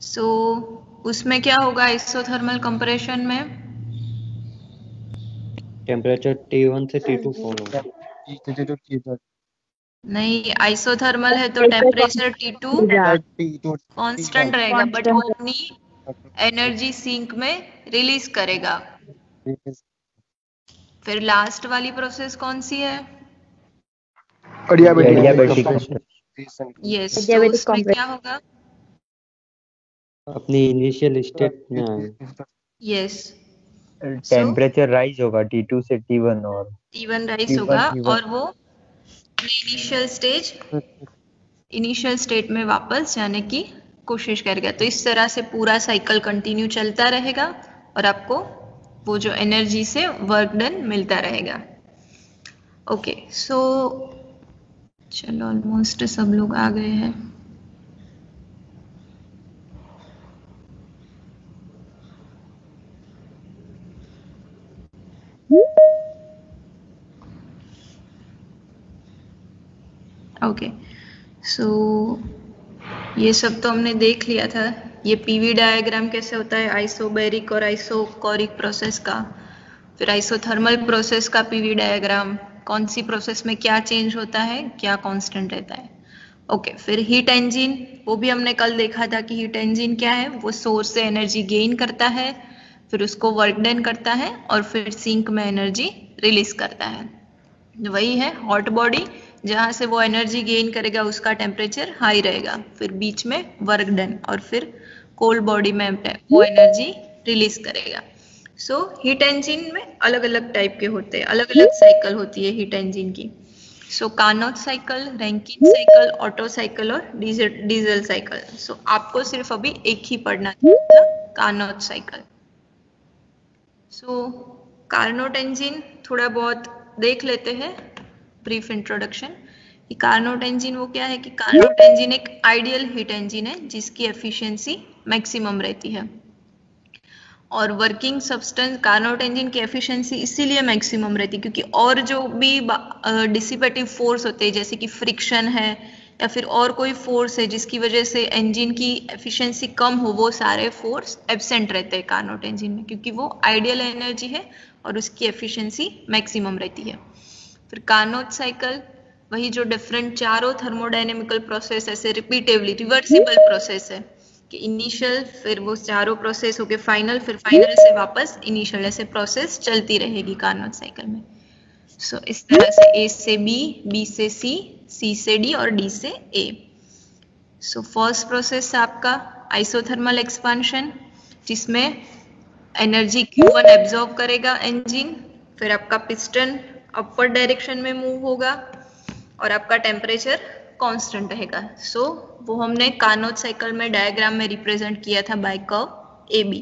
सो उसमें क्या होगा आइसोथर्मल कंप्रेशन में? टेम्परेचर T1 से T2 कौन होगा? नहीं, आइसोथर्मल है तो टेम्परेचर T2 कांस्टेंट रहेगा, बट वो अपनी एनर्जी सिंक में रिलीज करेगा। फिर लास्ट वाली प्रोसेस कौन सी है? एडियाबैटिक यस, तो उसमें क्या होगा? अपनी इनिशियल स्टेट में आएगा। यस, टेम्परेचर राइज होगा T2 से T1 और T1 राइज होगा और वो इनिशियल स्टेट में वापस जाने की कोशिश करेगा। तो इस तरह से पूरा साइकिल कंटिन्यू चलता रहेगा और आपको वो जो एनर्जी से वर्क डन मिलता रहेगा। ओके, सो चलो ऑलमोस्ट सब लोग आ गए हैं। ओके, सो ये सब तो हमने देख लिया था। ये पीवी डायग्राम कैसे होता है आइसोबैरिक और आइसोकोरिक प्रोसेस का। फिर आइसोथर्मल प्रोसेस का पीवी डायग्राम, कौन सी प्रोसेस में क्या चेंज होता है, क्या कांस्टेंट रहता है। ओके, फिर हीट इंजन, वो भी हमने कल देखा था कि हीट इंजन क्या है। वो सोर्स से एनर्जी गेन करता है, फिर उसको वर्क डन करता है और फिर सिंक में एनर्जी रिलीज करता है। वही है हॉट बॉडी, जहां से वो एनर्जी गेन करेगा उसका टेम्परेचर हाई रहेगा, फिर बीच में वर्क डन और फिर कोल्ड बॉडी में वो एनर्जी रिलीज करेगा। सो हीट इंजन में अलग अलग टाइप के होते हैं, अलग अलग साइकिल होती है हीट इंजन की। So Carnot cycle, Rankine cycle, Otto cycle और डीजल साइकिल। सो आपको सिर्फ अभी एक ही पढ़ना था, Carnot cycle. So Carnot engine थोड़ा बहुत देख लेते हैं, ब्रीफ इंट्रोडक्शन। कि कार्नोट इंजन वो क्या है कि कार्नोट इंजन एक आइडियल हीट इंजन है जिसकी एफिशिएंसी मैक्सिमम रहती है। और वर्किंग सब्सटेंस कार्नोट इंजन की एफिशिएंसी इसीलिए मैक्सिमम रहती है क्योंकि और जो भी डिसिपेटिव फोर्स होते हैं जैसे कि फ्रिक्शन है या फिर और कोई फोर्स है जिसकी वजह से इंजन की एफिशिएंसी कम हो, वो सारे फोर्स एब्सेंट रहते हैं कार्नोट इंजन में, क्योंकि वो आइडियल एनर्जी है और उसकी एफिशिएंसी मैक्सिमम रहती है। फिर कार्नोट साइकिल वही जो डिफरेंट चारों थर्मोडायनेमिकल प्रोसेस ऐसे रिपीटेबली रिवर्सिबल प्रोसेस है कि इनिशियल फिर वो चारों प्रोसेस होके फाइनल, फिर फाइनल से वापस इनिशियल, ऐसे प्रोसेस चलती रहेगी कार्नोट साइकिल में। सो इस तरह से ए से बी, बी से सी, सी से डी और डी से ए। सो फर्स्ट प्रोसेस आपका आइसोथर्मल एक्सपांशन, जिसमें एनर्जी Q1 एब्जॉर्ब करेगा इंजन, फिर आपका पिस्टन अपवर्ड डायरेक्शन में मूव होगा और आपका टेम्परेचर कांस्टेंट रहेगा। सो वो हमने कार्नोट साइकिल में डायग्राम में रिप्रेजेंट किया था by curve A B.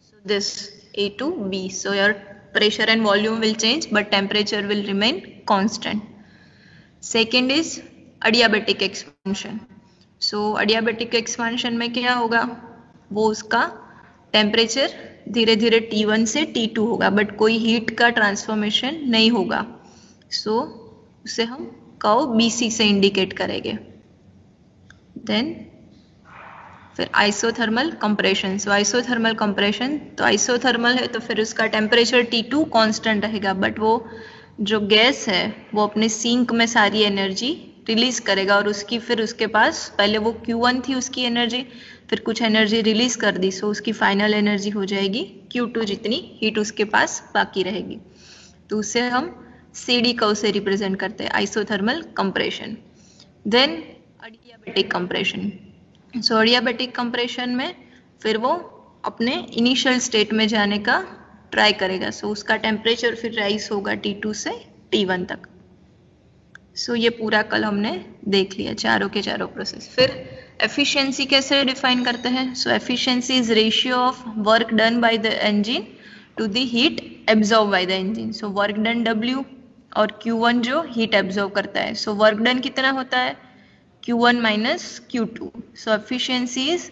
So this A to B. So your pressure and volume will change but temperature will remain constant. Second is adiabatic expansion. So adiabatic expansion में क्या होगा, वो उसका temperature धीरे धीरे T1 से T2 होगा but कोई हीट का ट्रांसफॉर्मेशन नहीं होगा। सो उसे हम कर्व BC से इंडिकेट करेंगे। देन फिर आइसोथर्मल कंप्रेशन। सो आइसोथर्मल कंप्रेशन, तो आइसोथर्मल है तो फिर उसका टेम्परेचर T2 कांस्टेंट रहेगा बट वो जो गैस है वो अपने सिंक में सारी एनर्जी रिलीज करेगा और उसकी फिर उसके पास पहले वो Q1 थी उसकी एनर्जी, फिर कुछ एनर्जी रिलीज कर दी, सो उसकी फाइनल एनर्जी हो जाएगी Q2 जितनी हीट उसके पास बाकी रहेगी। तो उसे हम CD कर्व से रिप्रेजेंट करते हैं isothermal compression. Then adiabatic compression. So adiabatic compression में फिर वो अपने इनिशियल स्टेट में जाने का ट्राई करेगा। सो उसका टेम्परेचर फिर राइज होगा T2 से T1 तक। सो ये पूरा कल हमने देख लिया चारों के चारों प्रोसेस। फिर एफिशिएंसी कैसे डिफाइन करते हैं। So efficiency is ratio of work done by the engine to the heat absorb by the engine. So work done W और Q1 जो हीट एब्जॉर्ब करता है। सो वर्क डन कितना होता है Q1 minus Q2. So efficiency is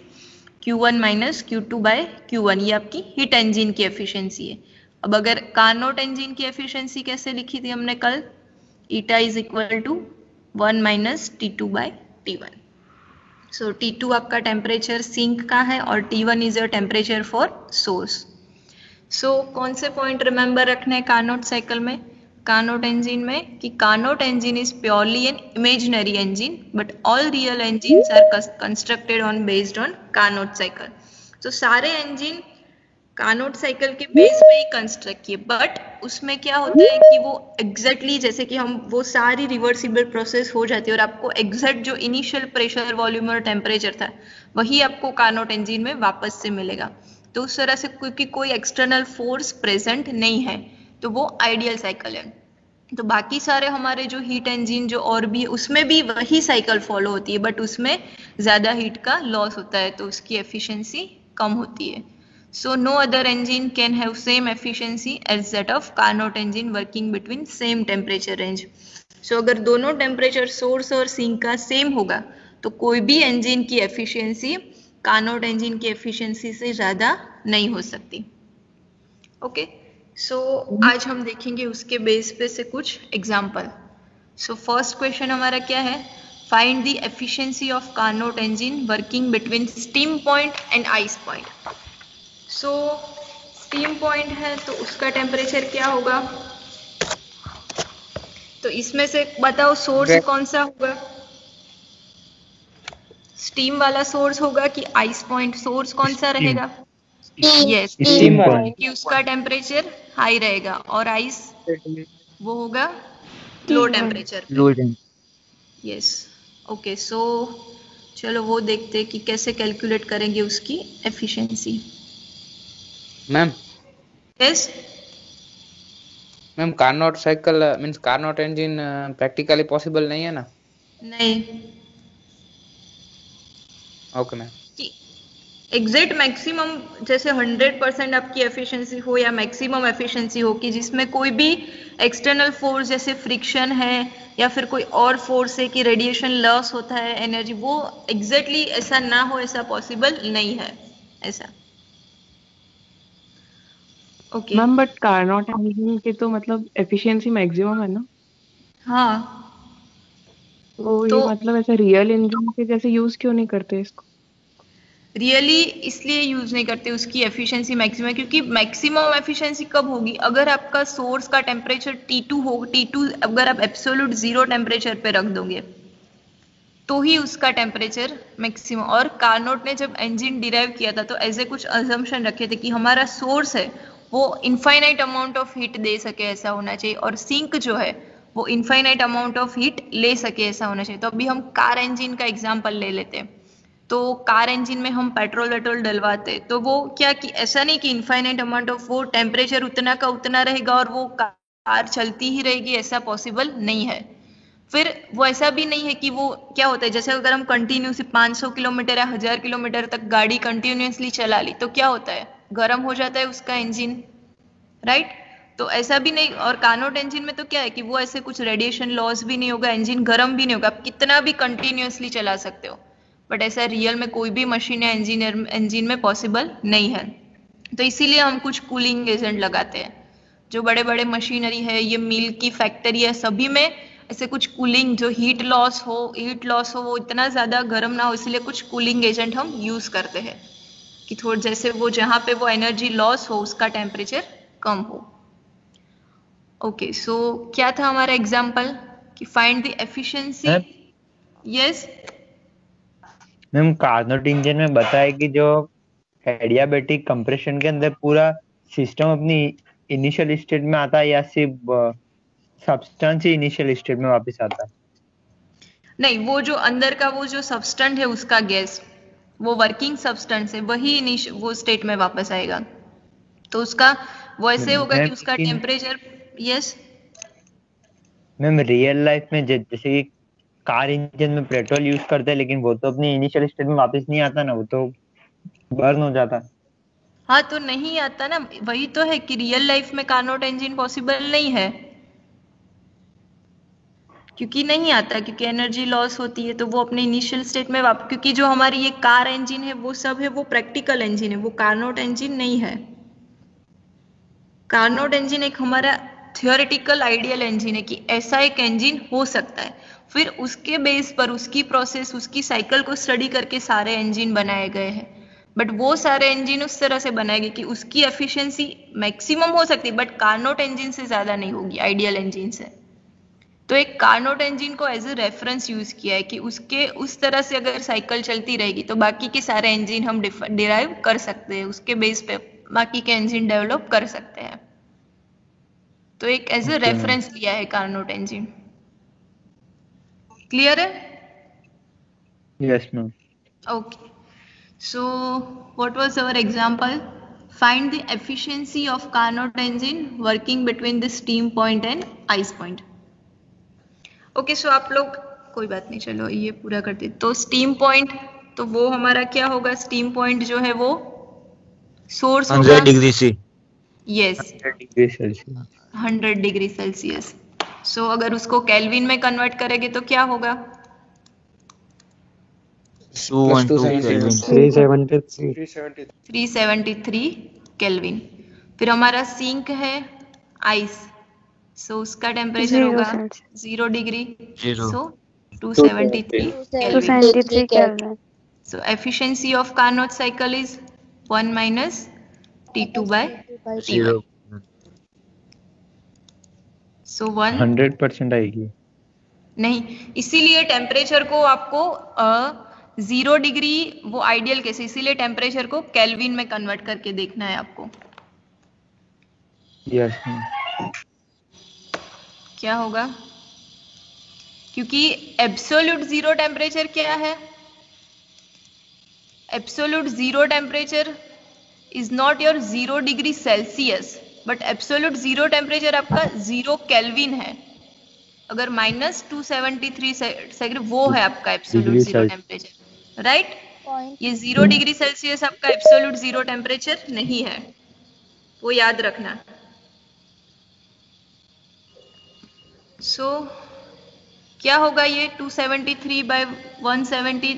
Q1 minus Q2 by Q1. ये आपकी heat engine की एफिशिएंसी है। अब अगर कार्नोट इंजन की एफिशिएंसी कैसे लिखी थी हमने कल, eta is equal to 1 minus T2 by T1. So T2 आपका टेम्परेचर सिंक का है और T1 is your temperature for source. So कौन से पॉइंट रिमेंबर रखने हैं कार्नोट साइकिल में, कार्नोट इंजन में, कि Carnot engine is purely an imaginary engine but all real engines are constructed on based on Carnot cycle. तो सारे engine Carnot cycle के बेस पे ही कंस्ट्रक्ट किए, बट उसमें क्या होता है कि वो एग्जैक्टली जैसे कि हम वो सारी रिवर्सिबल प्रोसेस हो जाती है और आपको एग्जैक्ट जो इनिशियल प्रेशर, वॉल्यूम और टेम्परेचर था वही आपको कार्नोट इंजन में वापस से मिलेगा। तो उस तरह से क्योंकि कोई एक्सटर्नल फोर्स प्रेजेंट नहीं है तो वो आइडियल साइकिल है। तो बाकी सारे हमारे जो हीट इंजन जो और भी उसमें भी वही साइकिल फॉलो होती है बट उसमें ज्यादा हीट का लॉस होता है तो उसकी एफिशिएंसी कम होती है। So no other engine can have same efficiency as that of Carnot engine working between same temperature range. So अगर दोनों टेम्परेचर सोर्स और सिंक का सेम होगा तो कोई भी इंजन की एफिशिएंसी कार्नोट इंजन की एफिशिएंसी से ज्यादा नहीं हो सकती। ओके, सो आज हम देखेंगे उसके बेस पे से कुछ एग्जाम्पल। सो फर्स्ट क्वेश्चन हमारा क्या है, find the efficiency of Carnot engine working between steam point and ice point. So steam point है तो उसका टेम्परेचर क्या होगा, तो इसमें से बताओ सोर्स कौन सा होगा, स्टीम वाला सोर्स होगा कि आइस पॉइंट, सोर्स कौन सा रहेगा? Yes, steam point. कि उसका टेम्परेचर हाई रहेगा और आइस वो होगा लो टेम्परेचर पे। यस, ओके, सो चलो वो देखते हैं कि कैसे कैलकुलेट करेंगे उसकी efficiency. Ma'am yes ma'am, Carnot cycle means Carnot engine practically possible नहीं है ना? नहीं, ओके मैम। कि एग्जैक्ट मैक्सिमम जैसे 100% आपकी एफिशिएंसी हो या मैक्सिमम एफिशिएंसी हो कि जिसमें कोई भी एक्सटर्नल फोर्स जैसे फ्रिक्शन है या फिर कोई और फोर्स है कि रेडिएशन लॉस होता है एनर्जी, वो एग्जैक्टली ऐसा ना हो, ऐसा पॉसिबल नहीं है ऐसा। Okay ma'am but Carnot engine के तो मतलब एफिशिएंसी मैक्सिमम है ना, हाँ, तो ये तो मतलब ऐसे रियल इंजन के जैसे यूज क्यों नहीं करते इसको? रियली इसलिए यूज नहीं करते उसकी एफिशिएंसी मैक्सिमम, क्योंकि मैक्सिमम एफिशिएंसी कब होगी अगर आपका सोर्स का टेम्परेचर T2 हो, T2 अगर आप एब्सोल्यूट जीरो टेम्परेचर पे रख दोगे तो ही उसका टेम्परेचर मैक्सिमम। और कार्नोट ने जब इंजन डिराइव किया था तो ऐसे कुछ अजम्पशन रखे थे कि हमारा सोर्स है वो इनफाइनाइट अमाउंट ऑफ हीट दे सके ऐसा होना चाहिए और सिंक जो है वो इनफाइनाइट अमाउंट ऑफ हीट ले सके ऐसा होना चाहिए। तो अभी हम कार इंजन का एग्जाम्पल ले लेते हैं। तो कार इंजन में हम पेट्रोल वेट्रोल डलवाते तो वो क्या कि ऐसा नहीं कि इनफाइनाइट अमाउंट ऑफ वो टेम्परेचर उतना का उतना रहेगा और वो कार चलती ही रहेगी, ऐसा पॉसिबल नहीं है। फिर वो ऐसा भी नहीं है कि वो क्या होता है जैसे अगर हम कंटिन्यूसली 500 किलोमीटर या 1000 किलोमीटर तक गाड़ी कंटिन्यूसली चला ली तो क्या होता है, गर्म हो जाता है उसका इंजन, राइट? तो ऐसा भी नहीं। और कार्नोट इंजन में तो क्या है कि वो ऐसे कुछ रेडिएशन लॉस भी नहीं होगा, इंजन गर्म भी नहीं होगा, आप कितना भी कंटिन्यूसली चला सकते हो, बट ऐसा रियल में कोई भी मशीन या इंजन में पॉसिबल नहीं है। तो इसीलिए हम कुछ कूलिंग एजेंट लगाते हैं। जो बड़े बड़े मशीनरी है, ये मिल की फैक्ट्री है, सभी में ऐसे कुछ कूलिंग जो हीट लॉस हो वो इतना ज्यादा गर्म ना हो, इसलिए कुछ कूलिंग एजेंट हम यूज करते हैं कि थोड़ा जैसे वो जहां पे वो एनर्जी लॉस हो उसका टेम्परेचर कम हो। ओके, सो क्या था हमारा एग्जाम्पल कि find the efficiency. Yes ma'am, Carnot engine में बताया कि जो एडियाबैटिक कंप्रेशन के अंदर पूरा सिस्टम अपनी इनिशियल स्टेट में आता है या सिर्फ सब्सटेंस ही इनिशियल स्टेट में वापस आता है? नहीं, वो जो अंदर का वो जो सब्सटेंट है उसका गैस, वो वर्किंग सब्सटेंस है, वही वो स्टेट में वापस आएगा। तो उसका वो ऐसे होगा कि उसका temperature. Yes ma'am, real life में जैसे कि कार इंजन में पेट्रोल यूज करते हैं लेकिन वो तो अपनी इनिशियल स्टेट में वापस नहीं आता ना, वो तो बर्न हो जाता। हाँ, तो नहीं आता ना, वही तो है कि रियल लाइफ में कार्नोट इंजन पॉसिबल नहीं है, क्योंकि नहीं आता, क्योंकि एनर्जी लॉस होती है तो वो अपने इनिशियल स्टेट में क्योंकि जो हमारी ये कार इंजन है वो सब है वो प्रैक्टिकल इंजन है, वो कार्नोट इंजन नहीं है। कार्नोट इंजन एक हमारा थियोरेटिकल आइडियल इंजन है कि ऐसा एक इंजन हो सकता है, फिर उसके बेस पर उसकी प्रोसेस, उसकी साइकिल को स्टडी करके सारे इंजन बनाए गए हैं। बट वो सारे इंजन उस तरह से बनाए गए कि उसकी एफिशिएंसी मैक्सिमम हो सकती है, बट कार्नोट इंजन से ज्यादा नहीं होगी आइडियल इंजन से। तो एक कार्नोट इंजन को एज ए रेफरेंस यूज किया है कि उसके उस तरह से अगर साइकिल चलती रहेगी तो बाकी के सारे इंजन हम डिराइव कर सकते हैं, उसके बेस पे बाकी के इंजन डेवलप कर सकते हैं। तो एक एज ए रेफरेंस लिया है कार्नोट इंजन। क्लियर है? Yes ma'am. Okay. So what was our example? Find the efficiency of Carnot engine working between the steam point and ice point. Okay, so आप लोग कोई बात नहीं, चलो ये पूरा करते। तो स्टीम पॉइंट, तो वो हमारा क्या होगा? स्टीम पॉइंट जो है वो सोर्स होगा 100 degree C. Yes 100 degree Celsius. So अगर उसको केल्विन में कन्वर्ट करेंगे तो क्या होगा? 373 केल्विन। फिर हमारा सिंक है आइस, सो उसका टेम्परेचर होगा 0 degree, so 273 kelvin. So efficiency of Carnot cycle is 1 minus T2 by T1. सो 100% आएगी नहीं, इसीलिए टेम्परेचर को आपको 0 डिग्री वो आइडियल केस, इसीलिए टेम्परेचर को केल्विन में कन्वर्ट करके देखना है आपको। यस क्या होगा? क्योंकि एब्सोल्यूट जीरो टेम्परेचर क्या है? Absolute zero temperature is not your 0 degree Celsius, but absolute zero temperature आपका 0 केल्विन है। अगर -273 सेकेंड वो है आपका एब्सोल्यूट जीरो टेम्परेचर, राइट? ये 0 डिग्री सेल्सियस आपका एब्सोल्यूट जीरो टेम्परेचर नहीं है, वो याद रखना। सो क्या होगा ये 273 by 170,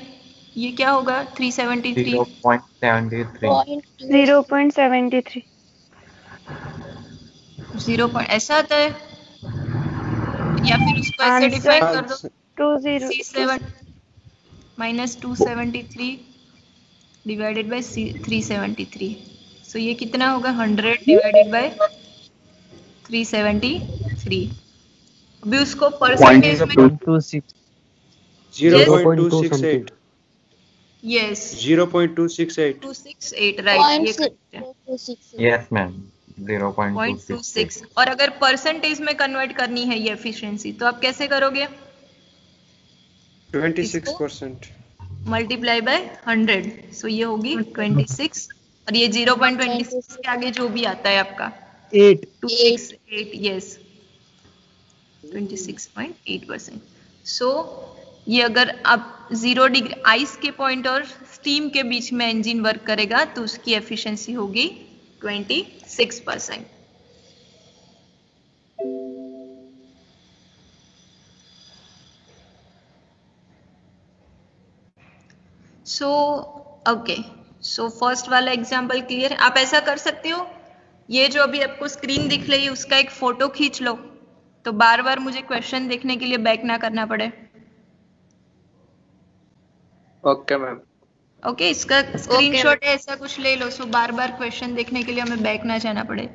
ये क्या होगा 373? 0.73 0 ऐसा आता है, या फिर उसको ऐसे डिफाइन कर दो 20 -273 डिवाइडेड बाय 373। सो ये कितना होगा? 100 डिवाइडेड बाय 373। अभी उसको परसेंटेज में 0.268 यस 0.268 268 राइट, ये correct है। Yes ma'am 0.26। और अगर परसेंटेज में कन्वर्ट करनी है ये एफिशिएंसी, तो आप कैसे करोगे? 26% मल्टीप्लाई बाय 100, सो ये होगी 26, और ये 0.26 के आगे जो भी आता है आपका 268, यस 26.8%। सो ये अगर आप 0 डिग्री आइस के पॉइंट और स्टीम के बीच में इंजन वर्क करेगा तो उसकी एफिशिएंसी होगी 26%। सो ओके, सो फर्स्ट वाला एग्जांपल क्लियर है? आप ऐसा कर सकते हो, ये जो अभी आपको स्क्रीन दिख रही है उसका एक फोटो खींच लो, तो बार बार मुझे क्वेश्चन देखने के लिए बैक ना करना पड़े। Okay ma'am. ओके, इसका स्क्रीनशॉट है, ऐसा कुछ ले लो, सो बार बार क्वेश्चन देखने के लिए हमें बैक ना जाना पड़े।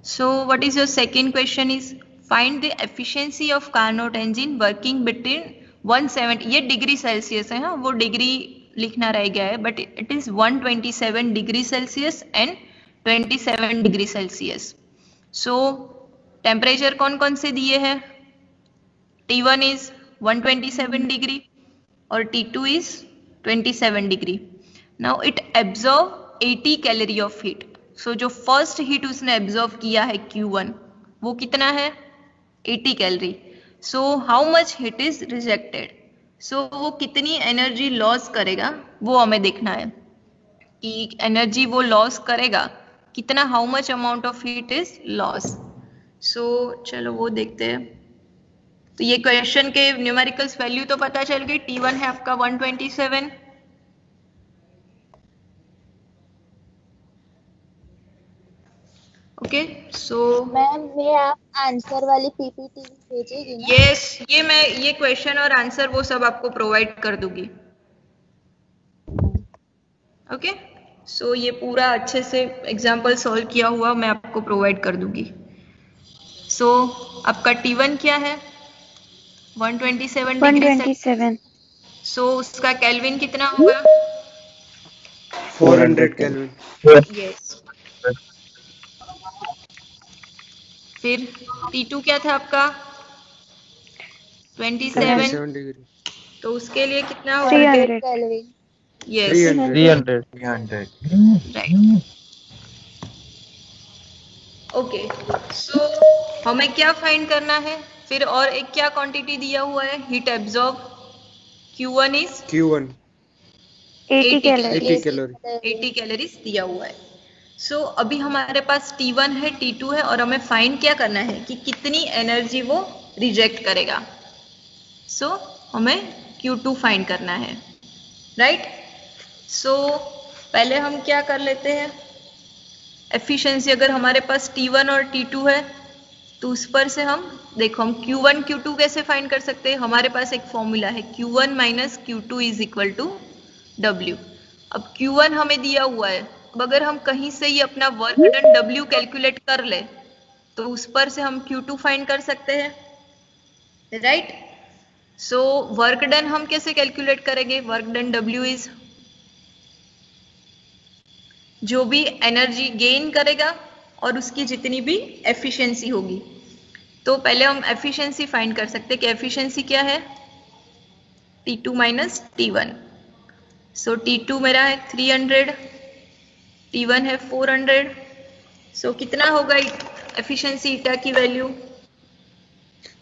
So what is your second question is find the efficiency of Carnot engine working between 170, ये डिग्री सेल्सियस है, हाँ वो डिग्री लिखना रह गया है, but it is 127 degree Celsius and 27 degree Celsius. So temperature कौन कौन से दिए हैं? T1 इज 127 डिग्री और T2 is 27 degree. Now it absorb 80 calorie of heat. So जो फर्स्ट हीट उसने एब्जॉर्व किया है Q1, वो कितना है? 80 calorie. So how much heat is rejected? So वो कितनी एनर्जी लॉस करेगा वो हमें देखना है कि एनर्जी वो लॉस करेगा कितना, how much amount of heat is loss. So चलो वो देखते हैं। तो ये क्वेश्चन के न्यूमेरिकल्स वैल्यू तो पता चल गई। T1 है आपका 127, ओके सो मैम ये आप आंसर वाली पीपीटी भेजेगी ना? यस, ये क्वेश्चन और आंसर वो सब आपको प्रोवाइड कर दूंगी। ओके सो ये पूरा अच्छे से एग्जाम्पल सॉल्व किया हुआ मैं आपको प्रोवाइड कर दूंगी। सो आपका T1 क्या है? 127 डिग्री सेल्सियस। 127. सो उसका केल्विन कितना होगा? 400 केल्विन। यस। फिर T2 क्या था आपका? 27। 27 डिग्री। तो उसके लिए कितना होगा? 100 300. Kelvin. Yes 300. Right. Okay so हमें क्या फाइंड करना है? फिर और एक क्या क्वांटिटी दिया हुआ है? Heat absorb Q1 is Q1 80 calories. 80 calorie. 80 calories दिया हुआ है। सो अभी हमारे पास T1 है, T2 है और हमें फाइंड क्या करना है कि कितनी एनर्जी वो रिजेक्ट करेगा। सो हमें Q2 फाइंड करना है, राइट। सो पहले हम क्या कर लेते हैं, एफिशिएंसी अगर हमारे पास T1 और T2 है तो उस पर से हम देखो हम Q1 Q2 कैसे फाइंड कर सकते हैं। हमारे पास एक फॉर्मूला है Q1 minus Q2 is equal to W। अब Q1 हमें दिया हुआ है, अब अगर हम कहीं से ही अपना वर्क डन W कैलकुलेट कर ले तो उस पर से हम Q2 फाइंड कर सकते हैं, राइट। सो वर्क डन हम कैसे कैलकुलेट करेंगे? वर्क डन W इज जो भी एनर्जी गेन करेगा और उसकी जितनी भी एफिशिएंसी होगी। तो पहले हम एफिशिएंसी फाइंड कर सकते हैं कि एफिशिएंसी क्या है? T2 minus T1। So T2 मेरा है 300, T1 है 400। सो कितना होगा एफिशिएंसी ईटा की value?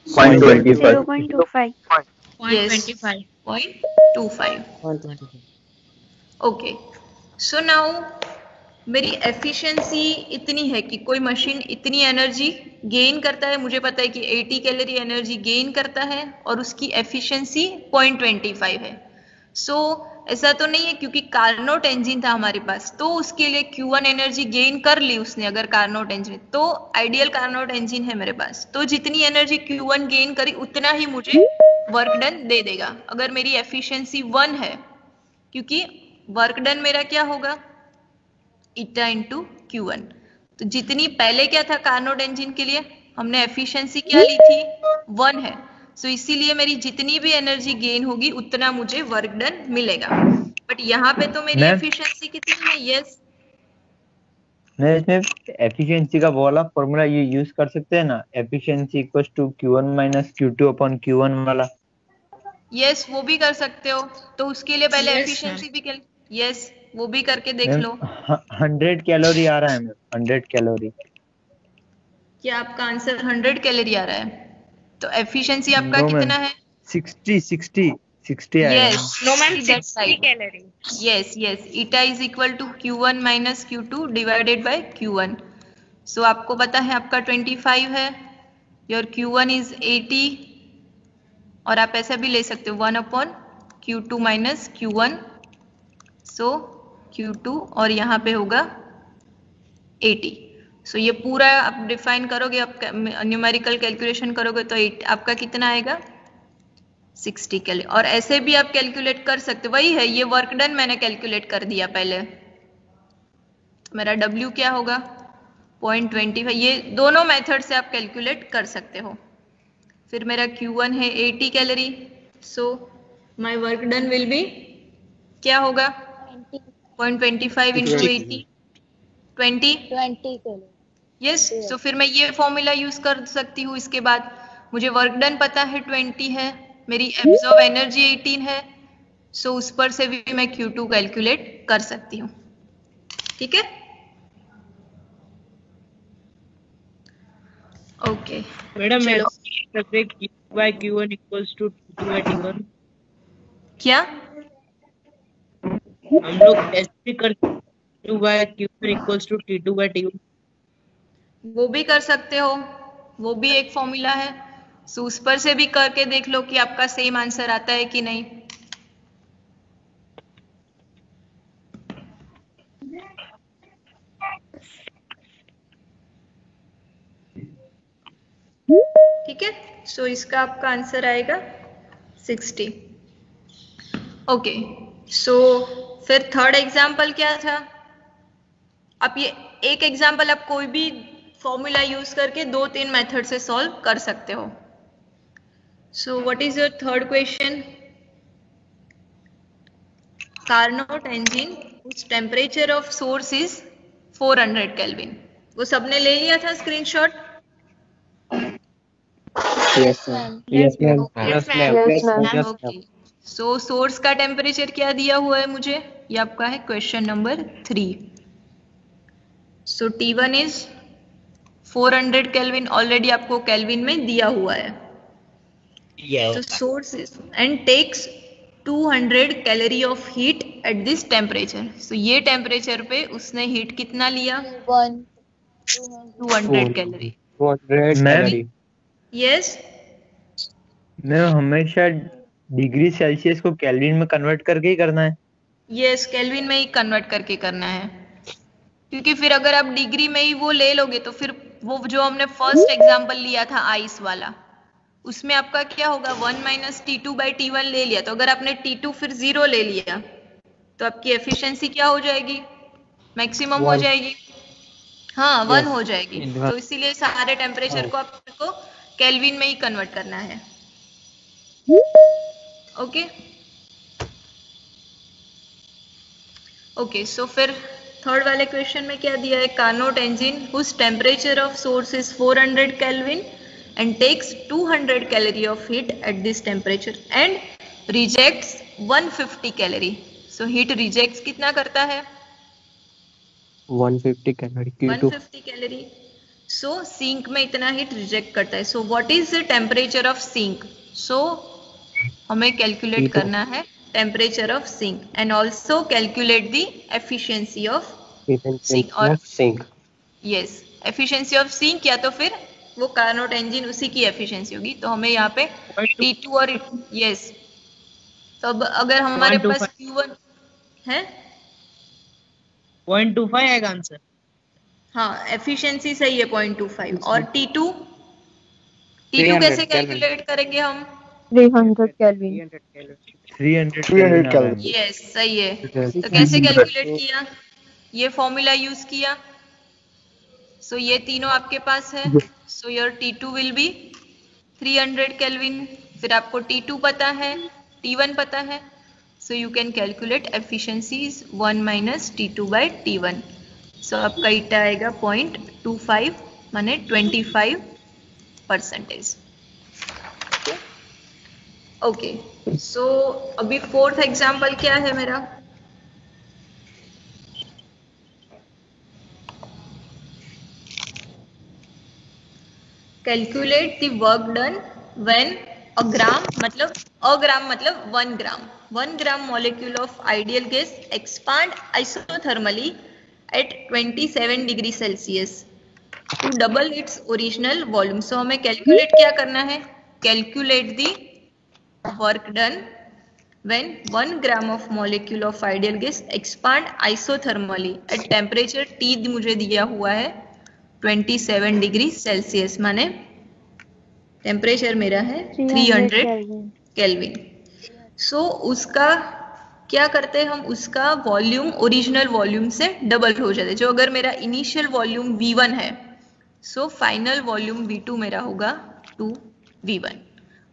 0.25. Yes 0.25। Okay so now मेरी एफिशिएंसी इतनी है कि कोई मशीन इतनी एनर्जी गेन करता है, मुझे पता है कि 80 कैलोरी एनर्जी गेन करता है और उसकी एफिशिएंसी 0.25 है। सो ऐसा तो नहीं है क्योंकि कार्नोट इंजन था हमारे पास तो उसके लिए Q1 एनर्जी गेन कर ली उसने, अगर कार्नोट इंजन तो आइडियल कार्नोट इंजन है मेरे पास, तो जितनी एनर्जी Q1 गेन करी उतना ही मुझे वर्क डन दे देगा अगर मेरी एफिशिएंसी 1 है, क्योंकि वर्क डन मेरा क्या होगा? Eta into Q1। तो जितनी पहले क्या था कार्नोट इंजन के लिए हमने एफिशिएंसी क्या ली थी? 1 है। सो इसीलिए मेरी जितनी भी एनर्जी गेन होगी उतना मुझे वर्क डन मिलेगा। बट यहाँ पे तो मेरी मैम एफिशिएंसी कितनी है? यस मैं इसमें एफिशिएंसी का वाला फॉर्मूला ये यूज कर सकते हैं ना, efficiency equals to Q1 minus Q2 upon Q1 वाला। यस वो भी कर सकते हो। तो उसके लिए पहले एफिशिएंसी भी यस वो भी करके देख मैम लो। 100 कैलोरी आ रहा है मैम, 100 कैलोरी। क्या आपका आंसर 100 कैलोरी आ रहा है? तो एफिशिएंसी आपका नो मैम, कितना है? 60 आएगा ma'am. Yes, see that's right. Yes. Eta is equal to Q1 minus Q2 divided by Q1. So आपको पता है आपका 25 है, your Q1 is 80 और आप ऐसा भी ले सकते हो 1 upon Q2 minus Q1. So Q2 और यहाँ पे होगा 80. So ये पूरा आप डिफाइन करोगे, आप न्यूमेरिकल कैलकुलेशन करोगे तो आपका कितना आएगा? 60 कैलोरी। और ऐसे भी आप कैलकुलेट कर सकते हो, वही है ये वर्क डन मैंने कैलकुलेट कर दिया पहले। मेरा W क्या होगा? 0.25। ये दोनों मेथड से आप कैलकुलेट कर सकते हो। फिर मेरा Q1 है 80 calorie, so my work done will be क्या होगा? 0.25 इंटू 80 20। 20 केल्विन। यस सो फिर मैं ये फॉर्मूला यूज कर सकती हूँ। इसके बाद मुझे वर्क डन पता है 20 है, मेरी एब्जॉर्ब एनर्जी 18 है, सो उस पर से भी मैं Q2 कैलकुलेट कर सकती हूँ। ठीक है, ओके मैडम चलो सकते Q by Q1 equals to T2 by T1। क्या हम लोग ऐसे भी कर Q by Q1 equals to T2 by T1। वो भी कर सकते हो, वो भी एक फॉर्मूला है, सो उस पर से भी करके देख लो कि आपका सेम आंसर आता है कि नहीं। सो इसका आपका आंसर आएगा 60। ओके, सो फिर थर्ड एग्जाम्पल क्या था? आप ये एक एग्जाम्पल आप कोई भी फॉर्मूला यूज करके 2-3 मेथड से सॉल्व कर सकते हो। So what is your third question? Carnot engine whose temperature of source is 400 Kelvin। वो सबने ले लिया था screenshot? Yes, ma'am. Yes, ma'am. Yes, ma'am. Yes, ma'am. Yes, ma'am. Okay, so source का टेम्परेचर क्या दिया हुआ है मुझे? ये आपका है question number 3। So T1 is 400 Kelvin, already आपको केल्विन में दिया हुआ है। तो source is and takes 200 calorie of heat at this temperature. So ये टेम्परेचर पे उसने हीट कितना लिया? 200 calorie. 200 Ma'am? calorie. Yes, ma'am हमेशा डिग्री सेल्सियस को केल्विन में कन्वर्ट करके ही करना है। यस, केल्विन में ही कन्वर्ट करके करना है, क्योंकि फिर अगर आप डिग्री में ही वो ले लोगे तो फिर वो जो हमने फर्स्ट एग्जांपल लिया था आइस वाला, उसमें आपका क्या होगा? 1 माइनस T2/T1 ले लिया, तो अगर आपने T2 फिर 0 ले लिया तो आपकी एफिशिएंसी क्या हो जाएगी? मैक्सिमम हो 1. जाएगी। हाँ, 1 Yes. हो जाएगी। तो इसीलिए सारे टेम्परेचर को आपको केल्विन में ही कन्वर्ट करना है। ओके ओके, सो फिर थर्ड वाले क्वेश्चन में क्या दिया है? Carnot engine whose temperature of source is 400 kelvin and takes 200 calorie of heat at this temperature and rejects 150 calorie. So heat rejects कितना करता है? 150 calorie. Q2. 150 calorie. So sink में इतना हीट रिजेक्ट करता है। So what is the temperature of sink? So हमें calculate T2. करना है temperature of sink and also calculate the efficiency of Efficiency और of sink. yes, efficiency of sink या तो फिर वो कार्नोट इंजन उसी की एफिशिएंसी होगी। तो हमें यहाँ पे T2 और यस, तो अब अगर हमारे पास Q1 है 0.25 आएगा आंसर। हाँ, एफिशिएंसी सही है 0.25। और T2 300 कैसे Kelvin। कैलकुलेट करेंगे हम? 300 Kelvin। 300 केल्विन आ रहा है। यस, सही है। तो कैसे कैलकुलेट किया? ये फॉर्मूला यूज किया। सो ये तीनों आपके पास है। So your T2 will be 300 kelvin. फिर आपको T2 पता है, T1 पता है, so you can calculate efficiency is 1 minus T2/T1। सो आपका ईटा आएगा 0.25 माने 25%। ओके, सो अभी फोर्थ एग्जाम्पल क्या है मेरा? Calculate the work done when a gram मतलब 1 ग्राम molecule of ideal gas expand isothermally at 27 degree Celsius to double its original volume। सो हमें calculate क्या करना है? Calculate the work done when 1 gram of molecule of ideal gas expand isothermally at temperature T मुझे दिया हुआ है 27 degree Celsius, माने temperature मेरा है 300 केल्विन। सो उसका क्या करते हैं हम? उसका वॉल्यूम ओरिजिनल वॉल्यूम से डबल हो जाता है। जो अगर मेरा इनिशियल वॉल्यूम V1 है, सो फाइनल वॉल्यूम V2 मेरा होगा 2V1।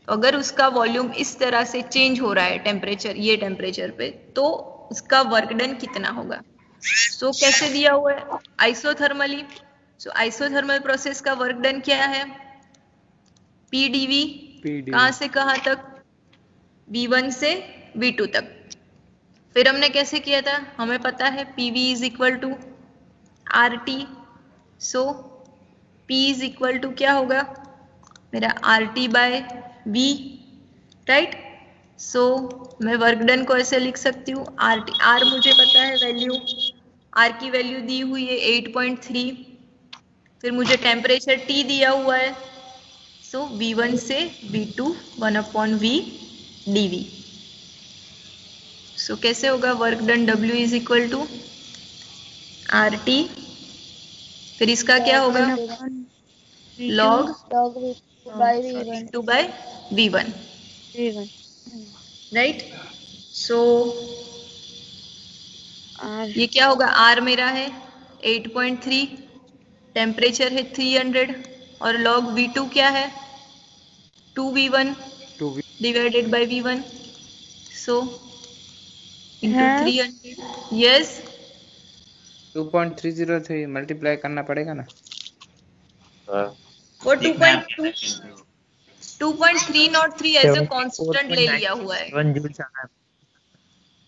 तो अगर उसका वॉल्यूम इस तरह से चेंज हो रहा है टेम्परेचर, ये टेम्परेचर पे, तो उसका वर्क डन कितना होगा? सो कैसे दिया हुआ है? आइसोथर्मली। सो आइसोथर्मल प्रोसेस का वर्क डन क्या है? PdV। कहां से कहां तक? V1 से V2 तक। फिर हमने कैसे किया था? हमें पता है PV is equal to RT। So P is equal to क्या होगा मेरा? RT/V, right. सो मैं वर्क डन को ऐसे लिख सकती हूँ, RT, R मुझे पता है वैल्यू, R की वैल्यू दी हुई है 8.3। फिर मुझे टेम्परेचर T दिया हुआ है, सो V1 से V2 1/V dV। सो कैसे होगा work done? W is equal to RT, फिर इसका क्या होगा? log by V1. V2 by V1, V1. Right. So R. ये क्या होगा, R मेरा है 8.3, टेम्परेचर है 300 और लॉग V2 क्या है 2V1 divided by V1, so into हाँ। 300। यस 2.303 मल्टीप्लाई करना पड़ेगा ना। वो 2.303 एज अ कांस्टेंट ले लिया हुआ है। 74.97 जूल्स आना है।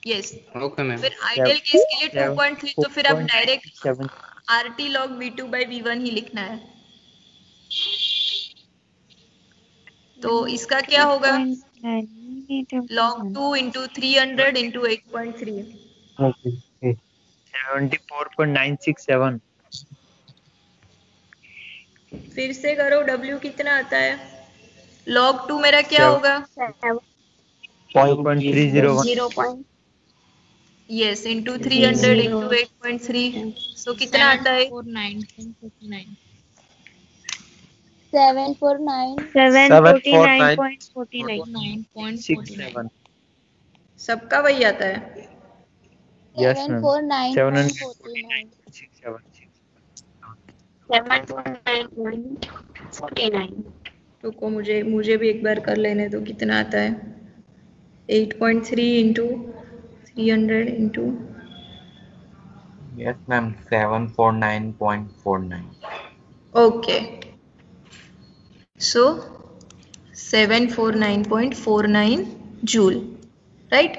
Yes okay ma'am. फिर आइडियल केस के लिए 2.3 तो फिर आप 4.97 direct RT log V2 by V1 ही लिखना है। तो इसका क्या होगा, log 2 into 300 into 8.3, 74.967। फिर से करो, W कितना आता है, log 2 मेरा क्या होगा, 0.301। यस इंटू 300 इंटू 8.3, सो कितना आता है 749.49. सबका वही आता है। Yes ma'am 749.49. रुको मुझे भी एक बार कर लेने दो, कितना आता है 8.3 into 300 into, Yes, ma'am. 749.49. Okay so 749.49 joule, right.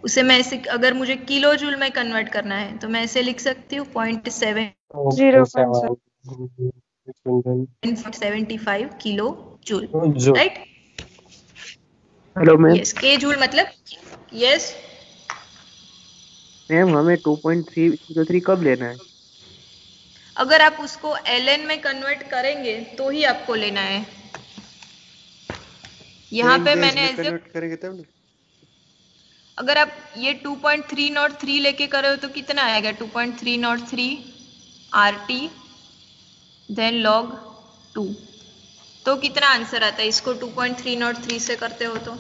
उसे मैं ऐसे, अगर मुझे किलो जूल में कन्वर्ट करना है तो मैं ऐसे लिख सकती हूँ 0.75 kilo joule, right. Hello ma'am. Yes के जूल मतलब, यस मैम हमें 2.303 कब लेना है? अगर आप उसको ln में कन्वर्ट करेंगे तो ही आपको लेना है। यहाँ पे मैंने ऐसे करेंगे तब ना। अगर आप ये 2.303 लेके कर रहे हो तो कितना आएगा 2.303 RT देन log 2, तो कितना आंसर आता है इसको 2.303 से करते हो तो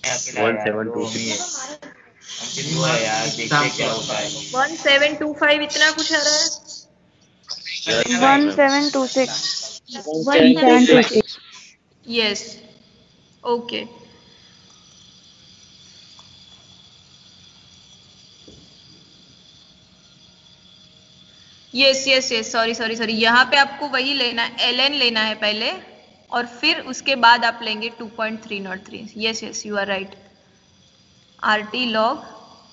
1725 इतना कुछ आ रहा है। 1726. यस ओके यस सॉरी यहाँ पे आपको वही लेना है, ln लेना है पहले और फिर उसके बाद आप लेंगे 2.303। Yes you are right, RT log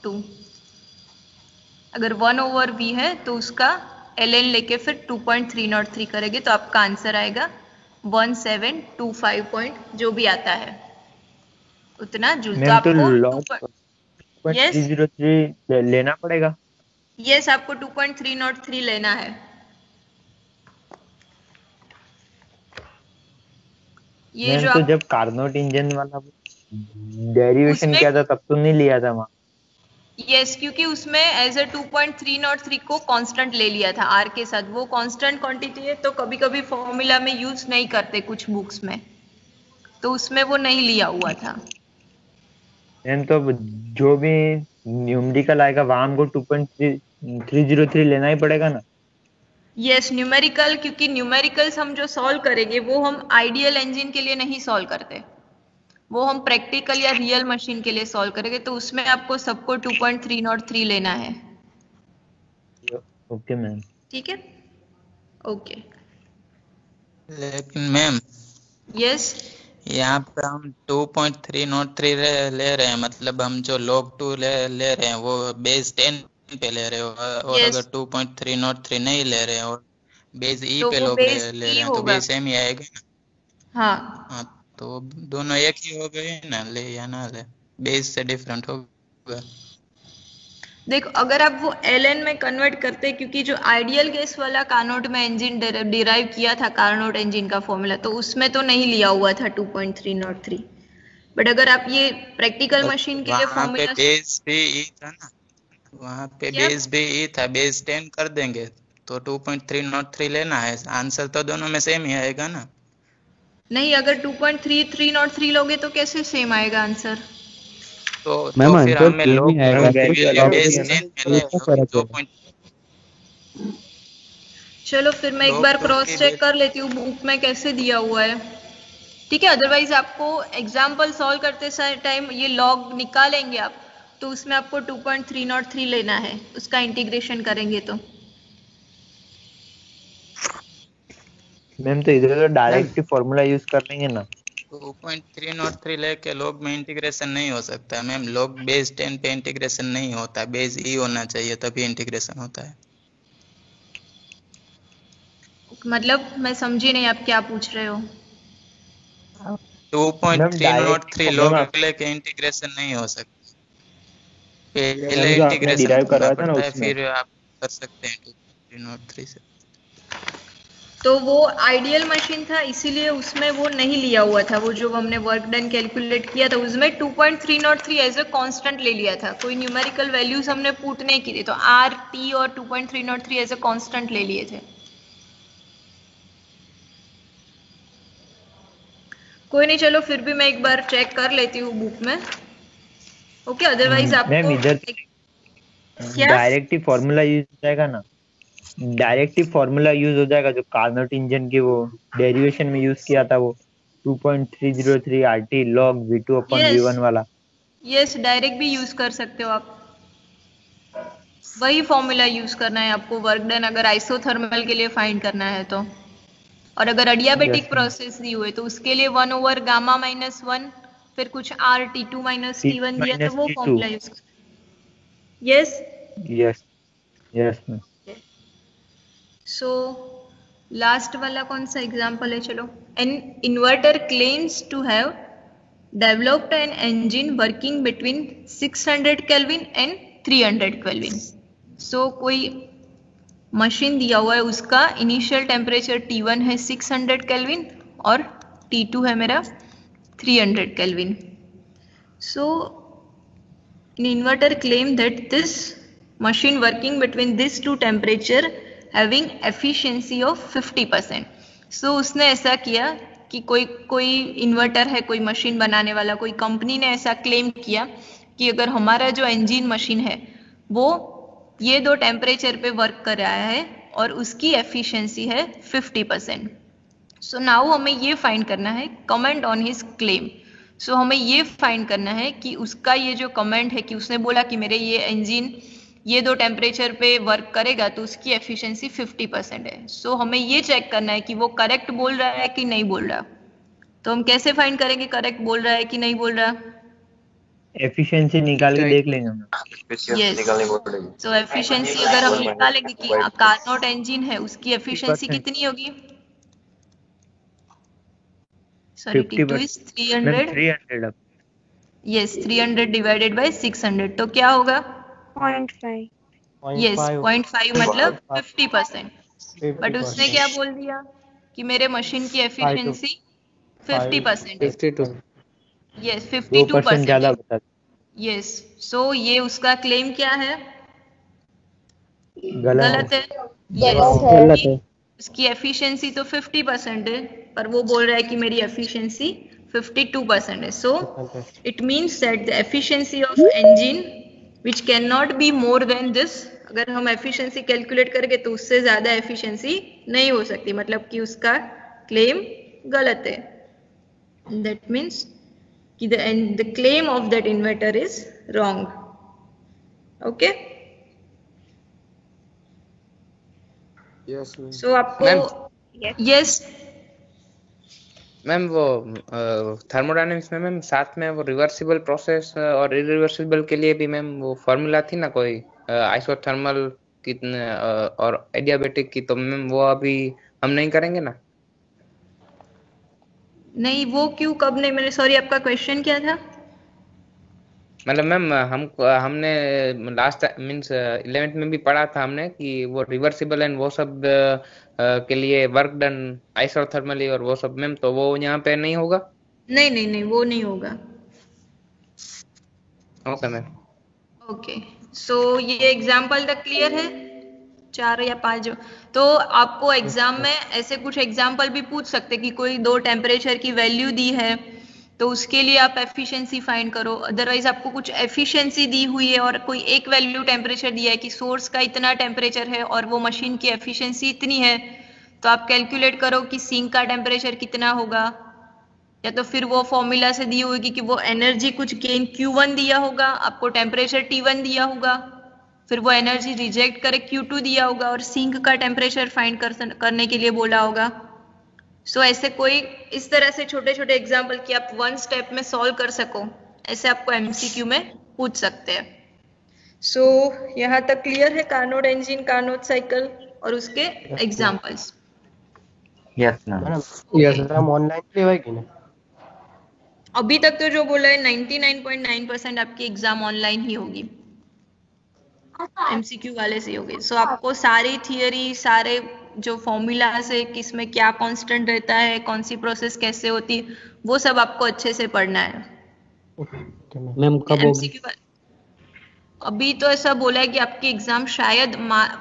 2 अगर 1/v है तो उसका ln लेके फिर 2.303 करेंगे तो आपका आंसर आएगा 1725 पॉइंट जो भी आता है उतना जूल। तो आपको यस 2.303 लेना पड़ेगा। यस आपको 2.303 लेना है। ये जो तो आप जब कार्नोट इंजन वाला डेरिवेशन किया था तब तो नहीं लिया था वहाँ। यस क्योंकि उसमें एज अ 2.303 को कांस्टेंट ले लिया था R के साथ, वो कांस्टेंट क्वांटिटी है तो कभी कभी फॉर्मूला में यूज नहीं करते कुछ बुक्स में, तो उसमें वो नहीं लिया हुआ था। मैम तो जो भी न्यूमेरिकल आएगा वहाँ हमको 2.303 लेना ही पड़ेगा ना। यस न्यूमेरिकल, क्योंकि न्यूमेरिकल्स हम जो सॉल्व करेंगे वो हम आइडियल इंजन के लिए नहीं सॉल्व करते, वो हम प्रैक्टिकल या रियल मशीन के लिए सॉल्व करेंगे, तो उसमें आपको सबको 2.303 लेना है। Okay ma'am. ठीक है ओके। लेकिन मैम यस यहाँ पे हम 2.303 ले रहे हैं, मतलब हम जो log 2 ले रहे हैं वो बेस 10 पे ले रहे हो, और Yes. अगर 2.303 नहीं ले रहे हैं और बेस ई तो पे वो लोग base ले E रहे हैं तो होगा। बेस सेम ही आएगा ना। हाँ हाँ तो दोनों एक ही हो गए ना, ले या ना ले, बेस से डिफरेंट होगा। देखो अगर आप वो ln में कन्वर्ट करते, क्योंकि जो आइडियल गैस वाला कार्नोट में इंजन डिराइव किया था कार्नोट इंजन का फॉर्मूला, तो उसमें तो नहीं लिया हुआ था 2.303, बट अगर आप ये प्रैक्टिकल मशीन के लिए वहाँ पे फॉर्मूला बेस भी ई था ना, वहाँ पे क्या? बेस भी ई था, बेस 10 कर देंगे तो 2.303 लेना है, आंसर तो दोनों में सेम ही आएगा ना। नहीं, अगर 2.303 लोगे तो कैसे सेम आएगा आंसर? तो मैम फिर आंसर हमें सेम लॉग ही आएगा, वैल्यू log बेस है ना, 10 तो में उसका होगी फर्क है। 2. चलो फिर मैं एक log बार 2 क्रॉस की चेक कर लेती हूँ बुक में कैसे दिया हुआ है, ठीक है? अदरवाइज आपको एग्जाम्पल सॉल्व करते टाइम ये लॉग निकालेंगे आप, तो उसमें आपको 2.303 लेना है, उसका इंटीग्रेशन करेंगे तो। मैम तो इधर तो डायरेक्ट फॉर्मूला यूज कर लेंगे ना। 2.303 लेके log में इंटीग्रेशन नहीं हो सकता है मैम, log बेस 10 पे इंटीग्रेशन नहीं होता, बेस ई होना चाहिए तभी इंटीग्रेशन होता है। मतलब मैं समझी नहीं आप क्या पूछ रहे हो। मैम डायरेक्ट 2.303 मैम log लेके इंटीग्रेशन नहीं हो सकता, पहले मैम जो आपने इंटीग्रेशन डिराइव करना करवाया था ना पड़ता है उसमें, फिर आप कर सकते हैं 2.303 से। तो वो आइडियल मशीन था इसीलिए उसमें वो नहीं लिया हुआ था, वो जो हमने वर्क डन कैलकुलेट किया था उसमें 2.303 एज अ कांस्टेंट ले लिया था, कोई न्यूमेरिकल वैल्यूज हमने पुट नहीं की थी, तो आर टी और 2.303 एज अ कांस्टेंट ले लिए थे। कोई नहीं, चलो फिर भी मैं एक बार चेक कर लेती हूँ बुक में, ओके? अदरवाइज मैम आपको इधर क्या? डायरेक्ट ही फॉर्मूला यूज हो जाएगा ना, डायरेक्ट ही फॉर्मूला यूज हो जाएगा जो कार्नोट इंजन के वो डेरिवेशन में यूज किया था, वो 2.303 RT log V2 upon yes V1 वाला। यस, डायरेक्ट भी यूज कर सकते हो आप, वही फॉर्मूला यूज करना है आपको वर्क डन अगर आइसोथर्मल के लिए फाइंड करना है तो। और अगर अडियाबेटिक यस प्रोसेस दी हुई तो उसके लिए 1/γ-1 फिर कुछ R T2 - T1 दिया तो वो T2। फॉर्मूला यूज कर। Yes, yes yes ma'am. So last वाला कौन सा एग्जांपल है? चलो, an inverter claims to have developed an engine working between 600 Kelvin and 300 Kelvin. So कोई मशीन दिया हुआ है, उसका इनिशियल टेम्परेचर T1 है 600 केल्विन और T2 है मेरा 300 Kelvin. So an inverter claim that this machine working between these two temperature having efficiency of 50%. So उसने ऐसा किया कि कोई इन्वर्टर है, कोई मशीन बनाने वाला, कोई कंपनी ने ऐसा क्लेम किया कि अगर हमारा जो इंजन मशीन है वो ये दो टेम्परेचर पे वर्क कर रहा है और उसकी एफिशिएंसी है 50%। सो नाउ हमें ये फाइंड करना है कमेंट ऑन हिज क्लेम। सो हमें ये फाइंड करना है कि उसका ये जो कमेंट है कि उसने बोला कि मेरे ये इंजन ये दो टेम्परेचर पे वर्क करेगा तो उसकी एफिशिएंसी 50% है। सो हमें ये चेक करना है कि वो करेक्ट बोल रहा है कि नहीं बोल रहा। तो हम कैसे फाइंड करेंगे करेक्ट बोल रहा है कि नहीं बोल रहा? एफिशिएंसी निकाल के देख लेंगे हम। यस, तो एफिशिएंसी अगर हम निकालेंगे कि कार्नोट इंजन है उसकी एफिशिएंसी 50%। कितनी होगी? Sorry, T2 is ma'am 300। 300 अब। यस, 300 डिवाइडेड बाय 600 तो क्या होगा? 0.5. यस, 0.5 मतलब 50%। बट उसने क्या बोल दिया कि मेरे मशीन की एफिशिएंसी 50% है। 52। यस, 2% 52% ज्यादा है। बता। यस, सो ये उसका क्लेम क्या है? गलत गलत है। गलत यस, है। उसकी एफिशिएंसी तो 50% है पर वो बोल रहा है कि मेरी एफिशिएंसी 52% है। So it means that the efficiency of engine which can not be more than this. अगर हम एफिशिएंसी कैलकुलेट करेंगे तो उससे ज्यादा एफिशिएंसी नहीं हो सकती, मतलब कि उसका क्लेम गलत है। दैट मीन्स कि the claim of that inverter is wrong. Okay? So आपको मैम yes मैम वो थर्मोडायनेमिक्स में मैम साथ में वो रिवर्सिबल प्रोसेस और इरिवर्सिबल के लिए भी मैम वो फॉर्मूला थी ना कोई आइसोथर्मल की और एडियाबेटिक की, तो मैम वो अभी हम नहीं करेंगे ना? नहीं, वो क्यों कब नहीं? मैंने सॉरी, आपका क्वेश्चन क्या था? मतलब मैम हमने लास्ट मीन्स 11th में भी पढ़ा था हमने कि वो रिवर्सिबल एंड वो सब के लिए वर्क डन आइसोथर्मली और वो सब मैम, तो वो यहाँ पे नहीं होगा? नहीं नहीं नहीं, वो नहीं होगा। Okay ma'am. ओके, सो ये एग्जाम्पल तक क्लियर है? 4 या 5 तो आपको एग्जाम में ऐसे कुछ एग्जाम्पल भी पूछ सकते कि कोई 2 टेम्परेचर की वैल्यू दी है तो उसके लिए आप एफिशिएंसी फाइंड करो। अदरवाइज आपको कुछ एफिशिएंसी दी हुई है और कोई एक वैल्यू टेम्परेचर दिया है कि सोर्स का इतना टेम्परेचर है और वो मशीन की एफिशिएंसी इतनी है, तो आप कैलकुलेट करो कि सिंक का टेम्परेचर कितना होगा, या तो फिर वो फॉर्मूला से दी होगी कि वो एनर्जी कुछ गेन Q1 दिया होगा, आपको टेम्परेचर T1 दिया होगा, फिर वो एनर्जी रिजेक्ट करे Q2 दिया होगा और सिंक का टेम्परेचर फाइंड करने के लिए बोला होगा। सो ऐसे कोई इस तरह से छोटे छोटे एग्जाम्पल कि आप 1 स्टेप में सॉल्व कर सको, ऐसे आपको एमसीक्यू में पूछ सकते हैं। सो यहाँ तक क्लियर है कार्नोट इंजन, कार्नोट साइकिल और उसके एग्जाम्पल्स? Yes ma'am. ये एग्जाम ऑनलाइन लेवाय कि नहीं? अभी तक तो जो बोला है 99.9% आपकी एग्जाम ऑनलाइन ही होगी, एमसीक्यू वाले से होगी। सो आपको सारी थियरी, सारे जो फॉर्मूला है किसमें क्या कांस्टेंट रहता है, कौन सी प्रोसेस कैसे होती है, वो सब आपको अच्छे से पढ़ना है। मैम कब होगी? एमसीक्यू अभी तो ऐसा बोला है कि आपकी एग्जाम शायद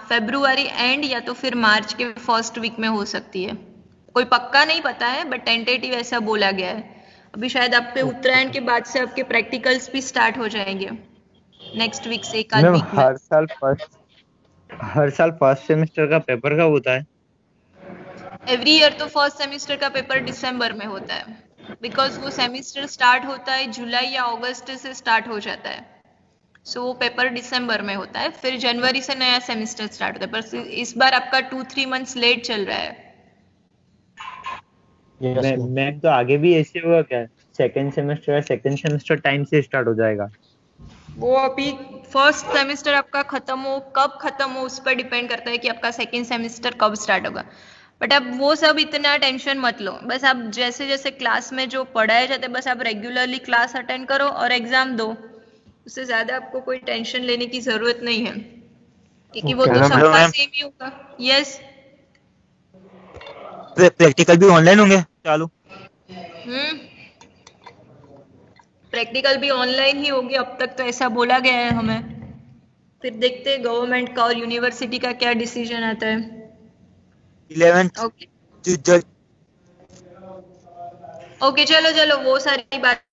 फरवरी एंड या तो फिर मार्च के फर्स्ट वीक में हो सकती है, कोई पक्का नहीं पता है बट टेंटेटिव ऐसा बोला गया है। अभी शायद आपके उत्तरायण के बाद से आपके प्रैक्टिकल्स भी स्टार्ट हो जाएंगे नेक्स्ट वीक से, एक आध मैम वीक में। हर साल फर्स्ट सेमेस्टर का पेपर कब होता है? एवरी ईयर तो फर्स्ट सेमेस्टर का पेपर दिसंबर में होता है, बिकॉज वो सेमेस्टर स्टार्ट होता है जुलाई या अगस्त से स्टार्ट हो जाता है। सो वो पेपर दिसंबर में होता है, फिर जनवरी से नया सेमेस्टर स्टार्ट होता है, पर इस बार आपका 2-3 मंथ्स लेट चल रहा है। मैम तो आगे भी ऐसे होगा क्या? सेकंड सेमेस्टर टाइम से स्टार्ट हो जाएगा? वो अभी फर्स्ट सेमेस्टर आपका खत्म हो, कब खत्म हो उस पर डिपेंड करता है कि आपका सेकेंड सेमेस्टर कब स्टार्ट होगा। बट अब वो सब इतना टेंशन मत लो, बस आप जैसे जैसे क्लास में जो पढ़ाया जाता है बस आप रेगुलरली क्लास अटेंड करो और एग्जाम दो, उससे ज्यादा आपको कोई टेंशन लेने की जरूरत नहीं है, क्योंकि वो तो सबका सेम ही होगा। यस, प्रैक्टिकल भी ऑनलाइन होंगे चालू? प्रैक्टिकल भी ऑनलाइन ही होगी, अब तक तो ऐसा बोला गया है हमें, फिर देखते हैं गवर्नमेंट का और यूनिवर्सिटी का क्या डिसीजन आता है। 11th ओके जो ओके, चलो चलो वो सारी बात